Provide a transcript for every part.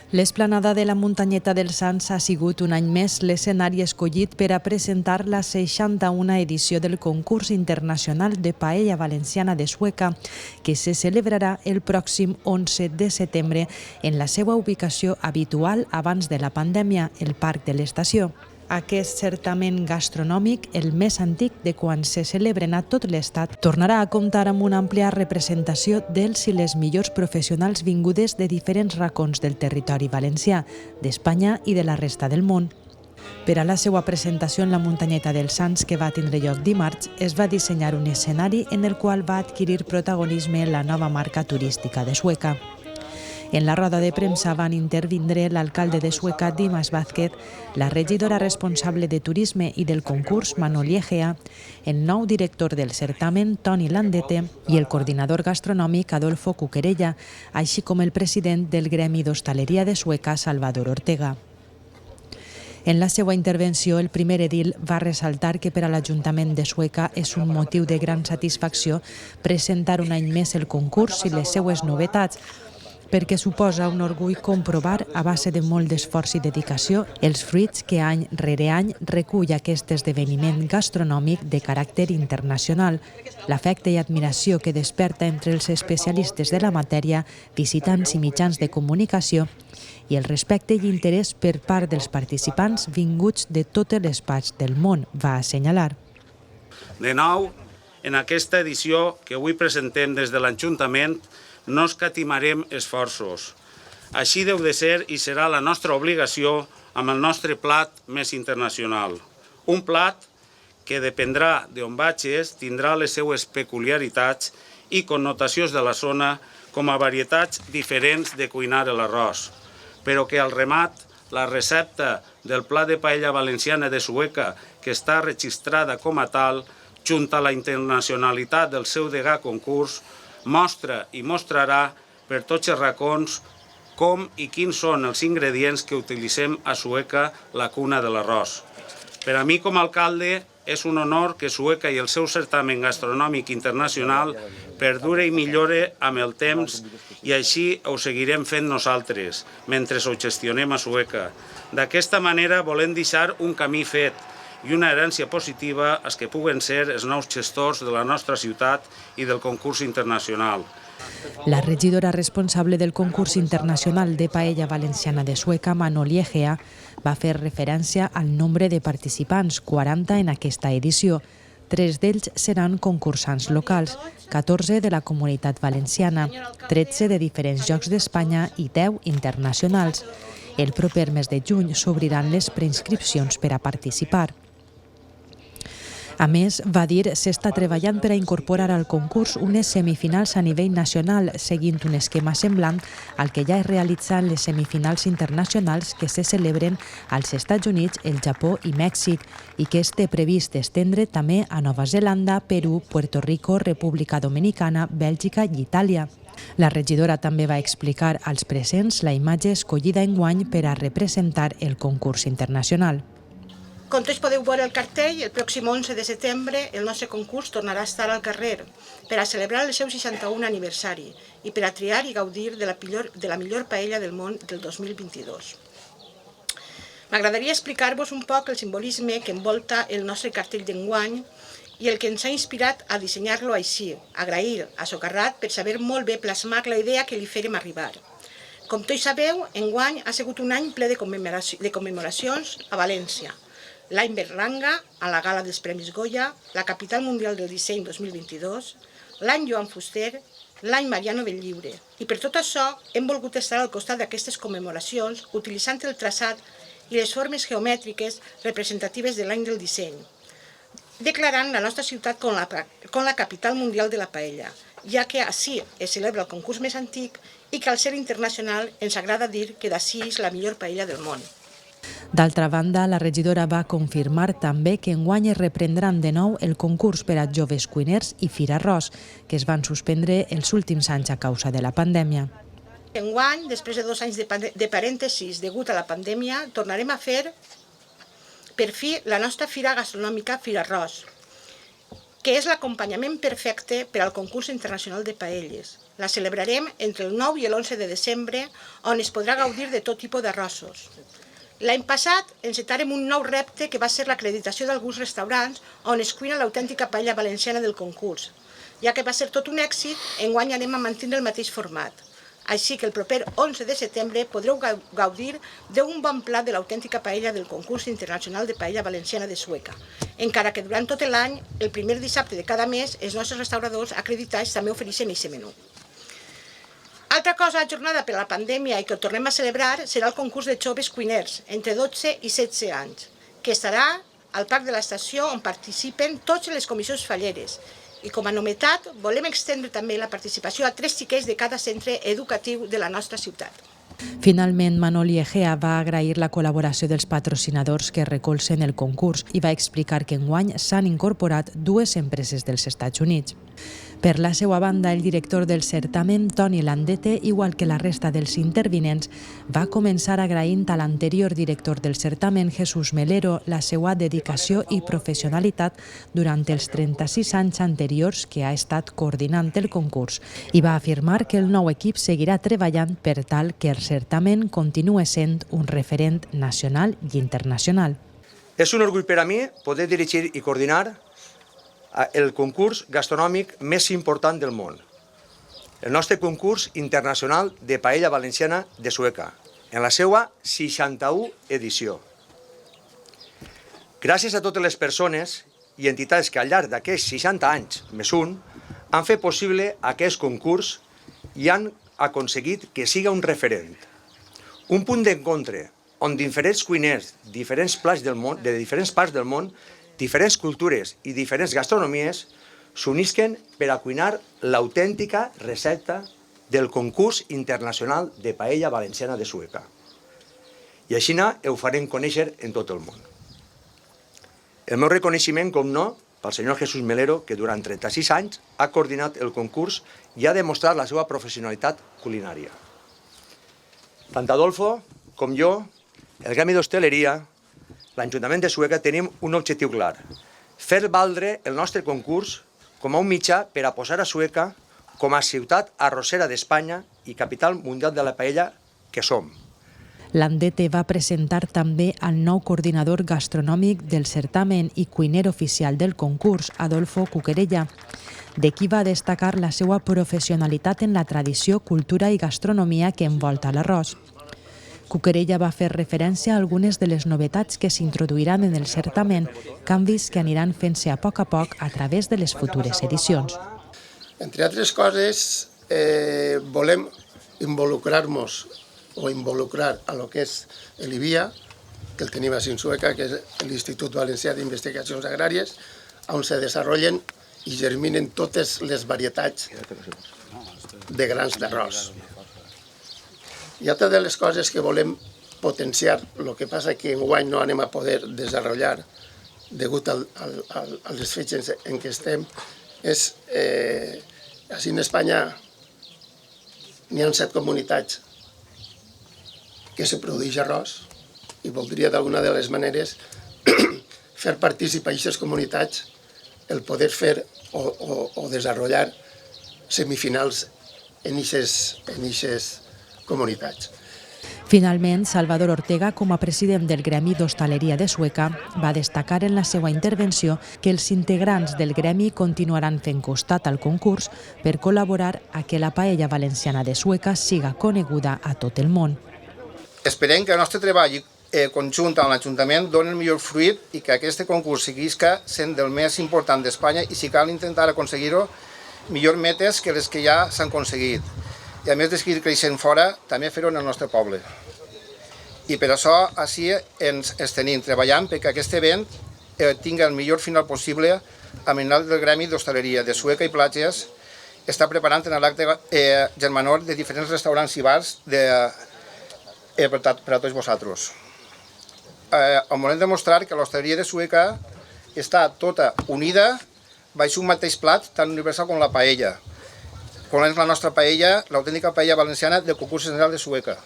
L'esplanada de la Muntanyeta dels Sants ha sigut un any més l'escenari escollit per a presentar la 61a edició del concurs internacional de paella valenciana de Sueca, que se celebrarà el pròxim 11 de setembre en la seva ubicació habitual abans de la pandèmia, el Parc de l'Estació. Aquest certamen gastronòmic, el més antic de quan se celebren a tot l'Estat, tornarà a comptar amb una àmplia representació dels i les millors professionals vingudes de diferents racons del territori valencià, d'Espanya i de la resta del món. Per a la seva presentació en la Muntanyeta dels Sants, que va tindre lloc dimarts, es va dissenyar un escenari en el qual va adquirir protagonisme la nova marca turística de Sueca. En la roda de premsa van intervindre l'alcalde de Sueca, Dimas Vázquez, la regidora responsable de turisme i del concurs, Manoli Egea, el nou director del certamen, Toni Landete, i el coordinador gastronòmic, Adolfo Cuquerella, així com el president del Gremi d'Hostaleria de Sueca, Salvador Ortega. En la seva intervenció, el primer edil va ressaltar que per a l'Ajuntament de Sueca és un motiu de gran satisfacció presentar un any més el concurs i les seues novetats, perquè suposa un orgull comprovar, a base de molt d'esforç i dedicació, els fruits que any rere any recull aquest esdeveniment gastronòmic de caràcter internacional, l'afecte i admiració que desperta entre els especialistes de la matèria, visitants i mitjans de comunicació, i el respecte i interès per part dels participants vinguts de totes les parts del món, va assenyalar. De nou, en aquesta edició que avui presentem des de l'Ajuntament, no escatimarem esforços. Així deu de ser i serà la nostra obligació amb el nostre plat més internacional. Un plat que dependrà d'on vagis, tindrà les seues peculiaritats i connotacions de la zona com a varietats diferents de cuinar l'arròs, però que al remat la recepta del plat de paella valenciana de Sueca, que està registrada com a tal, junt a la internacionalitat del seu degà concurs, mostra i mostrarà per tots els racons com i quins són els ingredients que utilitzem a Sueca, la cuna de l'arròs. Per a mi, com a alcalde, és un honor que Sueca i el seu certamen gastronòmic internacional perdure i millore amb el temps i així ho seguirem fent nosaltres, mentre ho gestionem a Sueca. D'aquesta manera volem deixar un camí fet i una herència positiva als que puguen ser els nous gestors de la nostra ciutat i del concurs internacional. La regidora responsable del concurs internacional de paella valenciana de Sueca, Manoli Egea, va fer referència al nombre de participants, 40 en aquesta edició. 3 d'ells seran concursants locals, 14 de la Comunitat Valenciana, 13 de diferents llocs d'Espanya i 10 internacionals. El proper mes de juny s'obriran les preinscripcions per a participar. A més, va dir, s'està treballant per a incorporar al concurs unes semifinals a nivell nacional, seguint un esquema semblant al que ja es realitzen les semifinals internacionals que se celebren als Estats Units, el Japó i Mèxic, i que es té previst estendre també a Nova Zelanda, Perú, Puerto Rico, República Dominicana, Bèlgica i Itàlia. La regidora també va explicar als presents la imatge escollida enguany per a representar el concurs internacional. Com tots podeu veure el cartell, el pròxim 11 de setembre el nostre concurs tornarà a estar al carrer per a celebrar el seu 61 aniversari i per a triar i gaudir de la millor paella del món del 2022. M'agradaria explicar-vos un poc el simbolisme que envolta el nostre cartell d'enguany i el que ens ha inspirat a dissenyar-lo així, agrair a Socarrat per saber molt bé plasmar la idea que li fèrem arribar. Com tots sabeu, enguany ha sigut un any ple de commemoracions a València. L'any Berlanga, a la gala dels Premis Goya, la Capital Mundial del Disseny 2022, l'any Joan Fuster, l'any Mariano Bellliure. I per tot això hem volgut estar al costat d'aquestes commemoracions utilitzant el traçat i les formes geomètriques representatives de l'any del disseny, declarant la nostra ciutat com la capital mundial de la paella, ja que així es celebra el concurs més antic i que al ser internacional ens agrada dir que d'ací és la millor paella del món. D'altra banda, la regidora va confirmar també que enguany es reprendran de nou el concurs per a joves cuiners i Fira Arròs, que es van suspendre els últims anys a causa de la pandèmia. Enguany, després de 2 anys de parèntesis degut a la pandèmia, tornarem a fer per fi la nostra fira gastronòmica Fira Arròs, que és l'acompanyament perfecte per al concurs internacional de paelles. La celebrarem entre el 9 i l'11 de desembre, on es podrà gaudir de tot tipus d'arrossos. L'any passat encetarem un nou repte que va ser l'acreditació d'alguns restaurants on es cuina l'autèntica paella valenciana del concurs. Ja que va ser tot un èxit, enguany anem a mantenir el mateix format. Així que el proper 11 de setembre podreu gaudir d'un bon plat de l'autèntica paella del concurs internacional de paella valenciana de Sueca, encara que durant tot l'any, el primer dissabte de cada mes, els nostres restauradors acreditats també ofereixen aquest menú. Altra cosa ajornada per la pandèmia i que tornem a celebrar serà el concurs de joves cuiners entre 12 i 16 anys, que estarà al Parc de l'Estació on participen totes les comissions falleres. I com a novetat, volem extendre també la participació a 3 xiquets de cada centre educatiu de la nostra ciutat. Finalment, Manoli Egea va agrair la col·laboració dels patrocinadors que recolzen el concurs i va explicar que enguany s'han incorporat 2 empreses dels Estats Units. Per la seva banda, el director del certamen, Toni Landete, igual que la resta dels intervinents, va començar agraint a l'anterior director del certamen, Jesús Melero, la seva dedicació i professionalitat durant els 36 anys anteriors que ha estat coordinant el concurs i va afirmar que el nou equip seguirà treballant per tal que el certamen continue sent un referent nacional i internacional. És un orgull per a mi poder dirigir i coordinar el concurs gastronòmic més important del món, el nostre concurs internacional de paella valenciana de Sueca, en la seva 61 edició. Gràcies a totes les persones i entitats que al llarg d'aquests 60 anys més un han fet possible aquest concurs i han aconseguit que siga un referent, un punt d'encontre on diferents cuiners, diferents plats del món, de diferents parts del món, diferents cultures i diferents gastronomies s'unisquen per a cuinar l'autèntica recepta del concurs internacional de paella valenciana de Sueca. I així ho farem conèixer en tot el món. El meu reconeixement, com no, pel senyor Jesús Melero, que durant 36 anys ha coordinat el concurs i ha demostrat la seva professionalitat culinària. Tant Adolfo com jo, el Gremi d'Hostaleria, l'Ajuntament de Sueca, tenim un objectiu clar: fer valdre el nostre concurs com a un mitjà per a posar a Sueca com a ciutat arrossera d'Espanya i capital mundial de la paella que som. Landete va presentar també el nou coordinador gastronòmic del certamen i cuiner oficial del concurs, Adolfo Cuquerella, de qui va destacar la seva professionalitat en la tradició, cultura i gastronomia que envolta l'arròs. Cuquerella va fer referència a algunes de les novetats que s'introduiran en el certamen, canvis que aniran fent-se a poc a través de les futures edicions. Entre altres coses, volem involucrar-nos o involucrar a lo que és l'IVIA, que el tenim a Sueca, que és l'Institut Valencià d'Investigacions Agràries, on se desenvolupen i germinen totes les varietats de grans d'arròs. Hi ha totes les coses que volem potenciar, el que passa que enguany no anem a poder desenvolupar degut als fets en què estem, és així en Espanya n'hi ha 7 comunitats que se produeix arròs i voldria d'alguna de les maneres fer participar a aquestes comunitats el poder fer o desenvolupar semifinals en aquestes comunitats. Finalment, Salvador Ortega, com a president del Gremi d'Hostaleria de Sueca, va destacar en la seva intervenció que els integrants del gremi continuaran fent costat al concurs per col·laborar a que la paella valenciana de Sueca siga coneguda a tot el món. Esperem que el nostre treball conjunt amb l'Ajuntament doni el millor fruit i que aquest concurs seguisca sent el més important d'Espanya i si cal intentar aconseguir-ho millors metes que les que ja s'han aconseguit. I a més de seguir creixent fora, també fer-ho en el nostre poble. I per això així ens tenim treballant perquè aquest event tingui el millor final possible amb el del Gremi d'Hostaleria de Sueca i Platges. Està preparant en l'acte germanor de diferents restaurants i bars per a tots vosaltres. On volem demostrar que l'hostaleria de Sueca està tota unida baix un mateix plat tan universal com la paella. Com és la nostra paella, l'autèntica paella valenciana del concurs general de Sueca.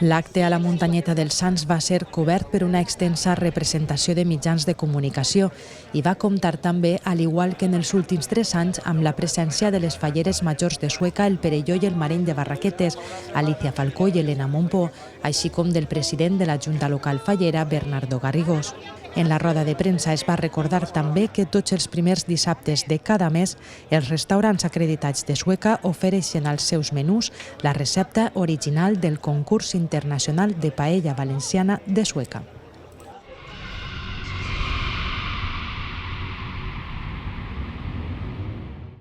L'acte a la muntanyeta dels Sants va ser cobert per una extensa representació de mitjans de comunicació i va comptar també, al igual que en els últims 3 anys, amb la presència de les falleres majors de Sueca, el Perelló i el Mareny de Barraquetes, Alicia Falcó i Elena Montpó, així com del president de la Junta Local Fallera, Bernardo Garrigós. En la roda de premsa es va recordar també que tots els primers dissabtes de cada mes els restaurants acreditats de Sueca ofereixen als seus menús la recepta original del concurs internacional de paella valenciana de Sueca.